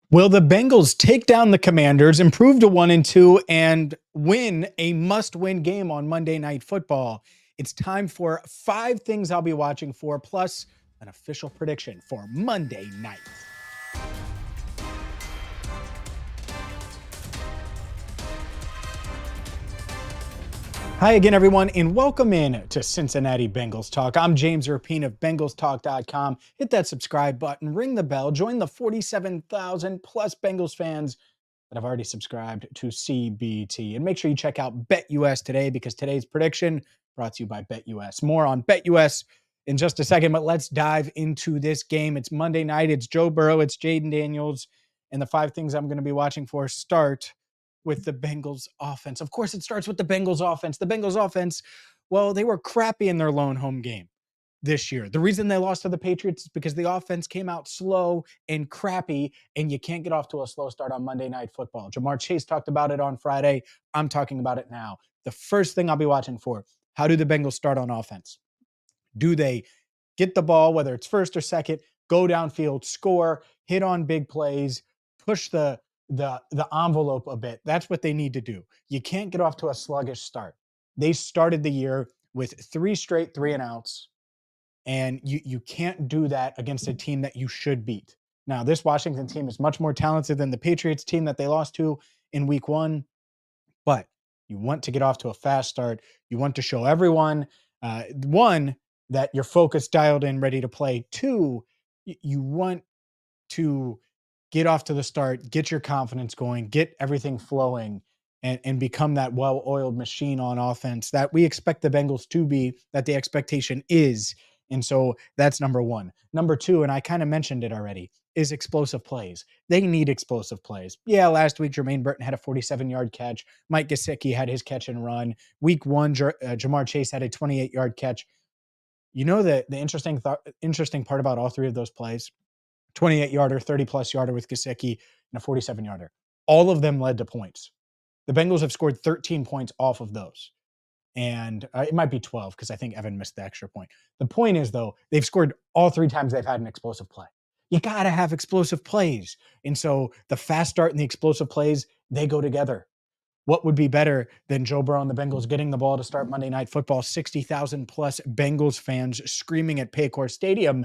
Will the Bengals take down the Commanders, improve to 1-2, and win a must-win game on Monday Night Football? It's time for 5 things I'll be watching for, plus an official prediction for Monday night. Hi again, everyone, and welcome in to Cincinnati Bengals Talk. I'm James Rapien of BengalsTalk.com. Hit that subscribe button, ring the bell, join the 47,000 plus Bengals fans that have already subscribed to CBT. And make sure you check out BetUS today because today's prediction brought to you by BetUS. More on BetUS in just a second, but let's dive into this game. It's Monday night. It's Joe Burrow. It's Jaden Daniels. And the 5 things I'm going to be watching for start with the Bengals offense. Of course, it starts with the Bengals offense. The Bengals offense, well, they were crappy in their lone home game this year. The reason they lost to the Patriots is because the offense came out slow and crappy, and you can't get off to a slow start on Monday Night Football. Jamar Chase talked about it on Friday. I'm talking about it now. The first thing I'll be watching for, how do the Bengals start on offense? Do they get the ball, whether it's first or second, go downfield, score, hit on big plays, push the envelope a bit? That's what they need to do. You can't get off to a sluggish start. They started the year with 3 straight 3-and-outs, and you can't do that against a team that you should beat. Now, this Washington team is much more talented than the Patriots team that they lost to in week 1, but you want to get off to a fast start. You want to show everyone, one, that you're focused, dialed in, ready to play. 2, you want to get off to the start, get your confidence going, get everything flowing, and become that well-oiled machine on offense that we expect the Bengals to be, that the expectation is. And so that's number 1. Number 2, and I kind of mentioned it already, is explosive plays. They need explosive plays. Yeah, last week Jermaine Burton had a 47-yard catch. Mike Gesicki had his catch and run. Week 1, Jamar Chase had a 28-yard catch. You know the interesting part about all 3 of those plays? 28-yarder, 30-plus yarder with Gesicki, and a 47-yarder. All of them led to points. The Bengals have scored 13 points off of those. And it might be 12 because I think Evan missed the extra point. The point is, though, they've scored all 3 times they've had an explosive play. You got to have explosive plays. And so the fast start and the explosive plays, they go together. What would be better than Joe Burrow and the Bengals getting the ball to start Monday Night Football? 60,000 plus Bengals fans screaming at Paycor Stadium,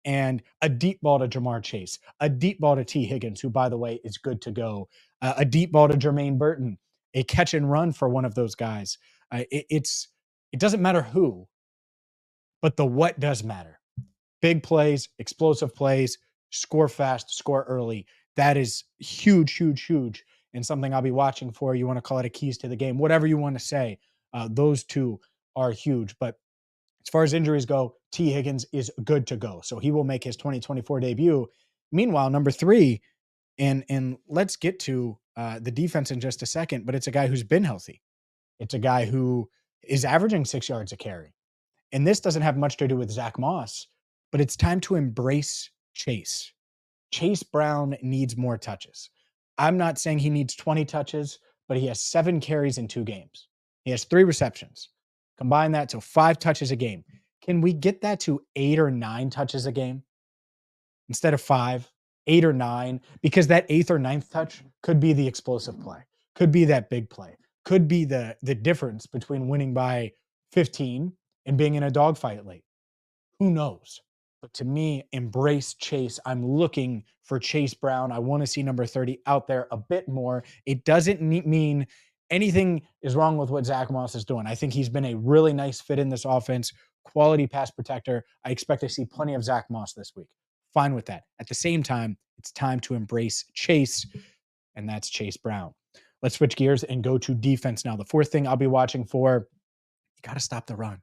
and a deep ball to Jamar Chase, a deep ball to T. Higgins, who, by the way, is good to go, a deep ball to Jermaine Burton, a catch and run for one of those guys. It doesn't matter who, but the what does matter. Big plays, explosive plays, score fast, score early. That is huge, huge, huge, and something I'll be watching for. You want to call it a keys to the game, whatever you want to say. Those 2 are huge. But as far as injuries go, T. Higgins is good to go. So he will make his 2024 debut. Meanwhile, number 3, and let's get to the defense in just a second, but it's a guy who's been healthy. It's a guy who is averaging 6 yards a carry. And this doesn't have much to do with Zach Moss, but it's time to embrace Chase. Chase Brown needs more touches. I'm not saying he needs 20 touches, but he has 7 carries in 2 games. He has 3 receptions. Combine that to 5 touches a game. Can we get that to 8 or 9 touches a game instead of 5, 8 or 9? Because that 8th or 9th touch could be the explosive play, could be that big play, could be the difference between winning by 15 and being in a dogfight late. Who knows? But to me, embrace Chase. I'm looking for Chase Brown. I want to see number 30 out there a bit more. It doesn't mean anything is wrong with what Zach Moss is doing. I think he's been a really nice fit in this offense, quality pass protector. I expect to see plenty of Zach Moss this week. Fine with that. At the same time, it's time to embrace Chase, and that's Chase Brown. Let's switch gears and go to defense now. The 4th thing I'll be watching for, you got to stop the run.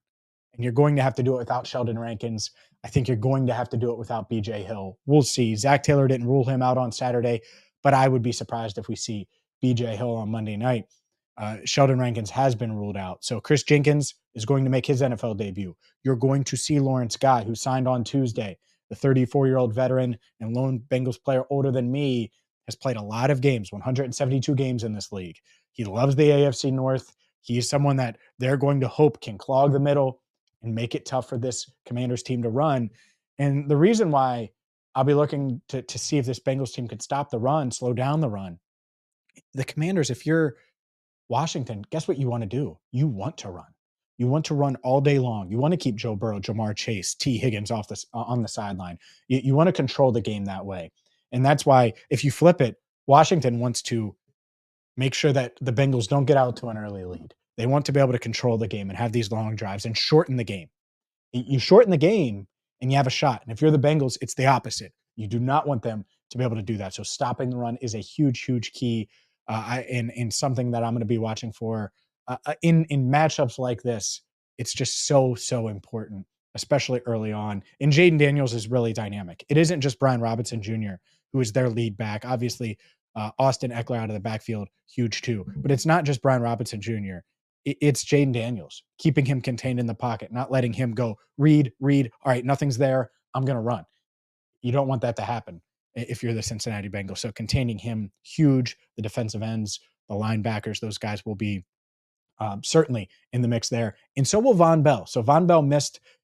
And you're going to have to do it without Sheldon Rankins. I think you're going to have to do it without B.J. Hill. We'll see. Zach Taylor didn't rule him out on Saturday, but I would be surprised if we see B.J. Hill on Monday night. Sheldon Rankins has been ruled out. So Chris Jenkins is going to make his NFL debut. You're going to see Lawrence Guy, who signed on Tuesday, the 34-year-old veteran and lone Bengals player older than me, has played a lot of games, 172 games in this league. He loves the AFC North. He's someone that they're going to hope can clog the middle and make it tough for this Commanders team to run. And the reason why I'll be looking to see if this Bengals team could stop the run, slow down the run. The Commanders, if you're Washington, guess what you want to do? You want to run. You want to run all day long. You want to keep Joe Burrow, Jamar Chase, T. Higgins off this on the sideline. You want to control the game that way, and that's why if you flip it, Washington wants to make sure that the Bengals don't get out to an early lead. They want to be able to control the game and have these long drives and shorten the game. You shorten the game and you have a shot. And if you're the Bengals, it's the opposite. You do not want them to be able to do that. So stopping the run is a huge, huge key, in something that I'm going to be watching for in matchups like this. It's just so important, especially early on. And Jaden Daniels is really dynamic. It isn't just Brian Robinson Jr. who is their lead back. Obviously, Austin Eckler out of the backfield, huge too. But it's not just Brian Robinson Jr. It's Jaden Daniels, keeping him contained in the pocket, not letting him go read. All right, nothing's there. I'm going to run. You don't want that to happen if you're the Cincinnati Bengals. So containing him, huge. The defensive ends, the linebackers, those guys will be certainly in the mix there. And so will Von Bell. So Von Bell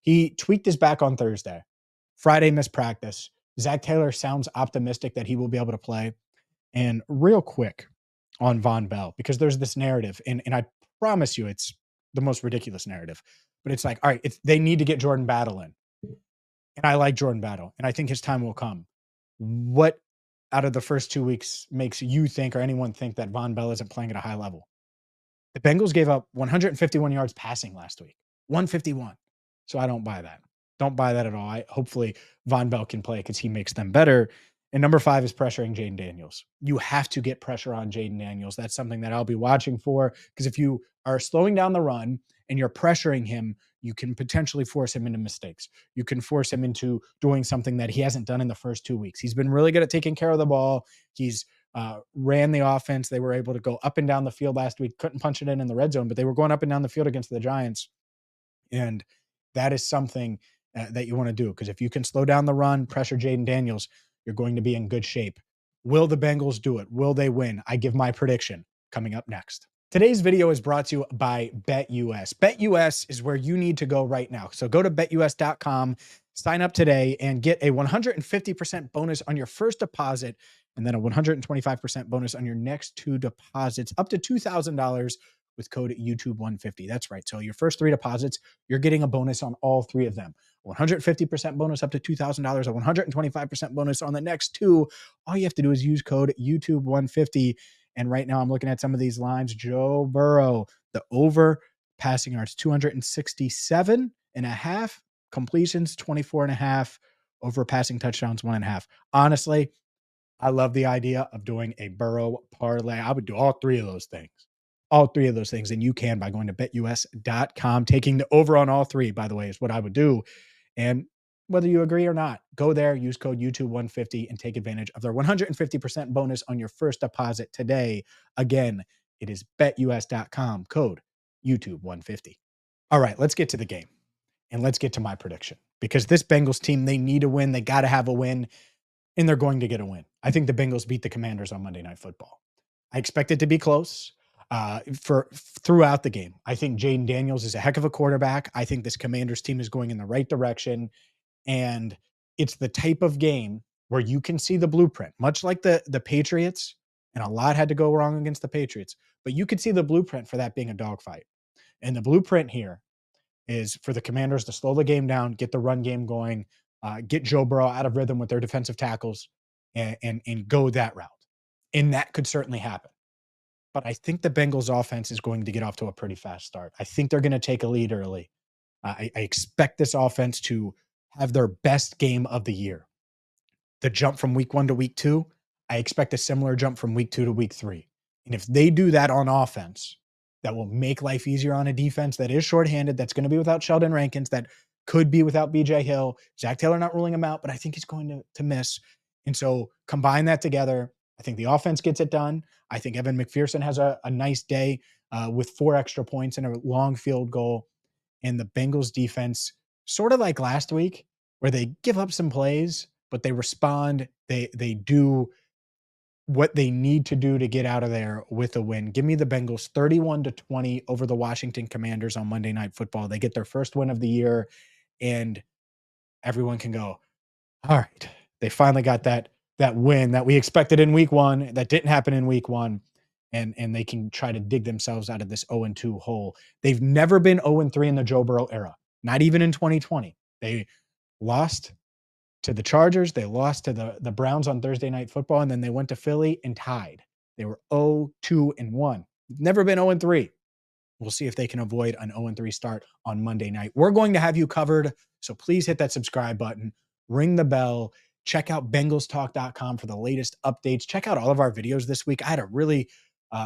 he tweaked his back on Thursday. Friday missed practice. Zach Taylor sounds optimistic that he will be able to play. And real quick on Von Bell, because there's this narrative, and I promise you it's the most ridiculous narrative, but it's like, all right, they need to get Jordan Battle in. And I like Jordan Battle, and I think his time will come. What out of the first 2 weeks makes you think or anyone think that Von Bell isn't playing at a high level? The Bengals gave up 151 yards passing last week. 151. So I don't buy that. Don't buy that at all. Hopefully Von Bell can play because he makes them better. And number 5 is pressuring Jaden Daniels. You have to get pressure on Jaden Daniels. That's something that I'll be watching for, because if you are slowing down the run and you're pressuring him, you can potentially force him into mistakes. You can force him into doing something that he hasn't done in the first 2 weeks. He's been really good at taking care of the ball. He's ran the offense. They were able to go up and down the field last week. Couldn't punch it in the red zone, but they were going up and down the field against the Giants. And that is something that you want to do, because if you can slow down the run, pressure Jaden Daniels, you're going to be in good shape. Will the Bengals do it? Will they win? I give my prediction coming up next. Today's video is brought to you by BetUS. BetUS is where you need to go right now. So go to betus.com, sign up today, and get a 150% bonus on your first deposit, and then a 125% bonus on your next 2 deposits, up to $2,000 with code YouTube150. That's right. So your first 3 deposits, you're getting a bonus on all 3 of them. 150% bonus up to $2,000, a 125% bonus on the next 2. All you have to do is use code YouTube150. And right now I'm looking at some of these lines. Joe Burrow, the over passing yards, 267.5, completions, 24.5, over passing touchdowns, 1.5. Honestly, I love the idea of doing a Burrow parlay. I would do all 3 of those things. All 3 of those things. And you can by going to betus.com. Taking the over on all 3, by the way, is what I would do. And whether you agree or not, go there, use code YouTube150, and take advantage of their 150% bonus on your first deposit today. Again, it is betus.com, code YouTube150. All right, let's get to the game. And let's get to my prediction. Because this Bengals team, they need a win. They got to have a win. And they're going to get a win. I think the Bengals beat the Commanders on Monday Night Football. I expect it to be close throughout the game. I think Jaden Daniels is a heck of a quarterback. I think this Commanders team is going in the right direction. And it's the type of game where you can see the blueprint, much like the Patriots, and a lot had to go wrong against the Patriots, but you could see the blueprint for that being a dogfight. And the blueprint here is for the Commanders to slow the game down, get the run game going, get Joe Burrow out of rhythm with their defensive tackles, and go that route. And that could certainly happen. But I think the Bengals offense is going to get off to a pretty fast start. I think they're going to take a lead early. I expect this offense to have their best game of the year. The jump from week 1 to week 2, I expect a similar jump from week 2 to week 3. And if they do that on offense, that will make life easier on a defense that is shorthanded, that's going to be without Sheldon Rankins, that could be without BJ Hill. Zach Taylor not ruling him out, but I think he's going to miss. And so combine that together. I think the offense gets it done. I think Evan McPherson has a nice day with 4 extra points and a long field goal. And the Bengals defense, sort of like last week, where they give up some plays, but they respond. They do what they need to do to get out of there with a win. Give me the Bengals 31-20 over the Washington Commanders on Monday Night Football. They get their first win of the year, and everyone can go, all right, They finally got that win that we expected in week 1 that didn't happen in week 1, and they can try to dig themselves out of this 0-2 hole. They've never been 0-3 in the Joe Burrow era, not even in 2020. They lost to the Chargers, they lost to the Browns on Thursday Night Football, and then they went to Philly and tied. They were 0-2-1. Never been 0-3. We'll see if they can avoid an 0-3 start on Monday night. We're going to have you covered, so please hit that subscribe button, ring the bell, check out bengalstalk.com for the latest updates. Check out all of our videos this week. I had a really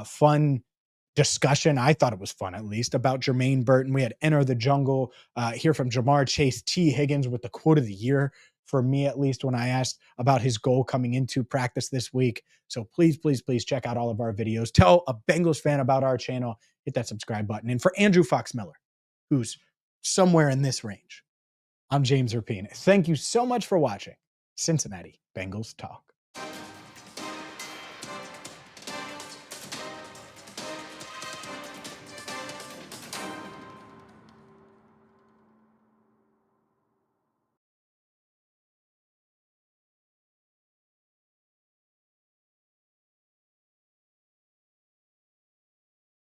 fun discussion. I thought it was fun, at least, about Jermaine Burton. We had Enter the Jungle, hear from Jamar Chase, T. Higgins with the quote of the year for me, at least, when I asked about his goal coming into practice this week. So please, please, please check out all of our videos. Tell a Bengals fan about our channel. Hit that subscribe button. And for Andrew Fox Miller, who's somewhere in this range, I'm James Rapien. Thank you so much for watching Cincinnati Bengals Talk.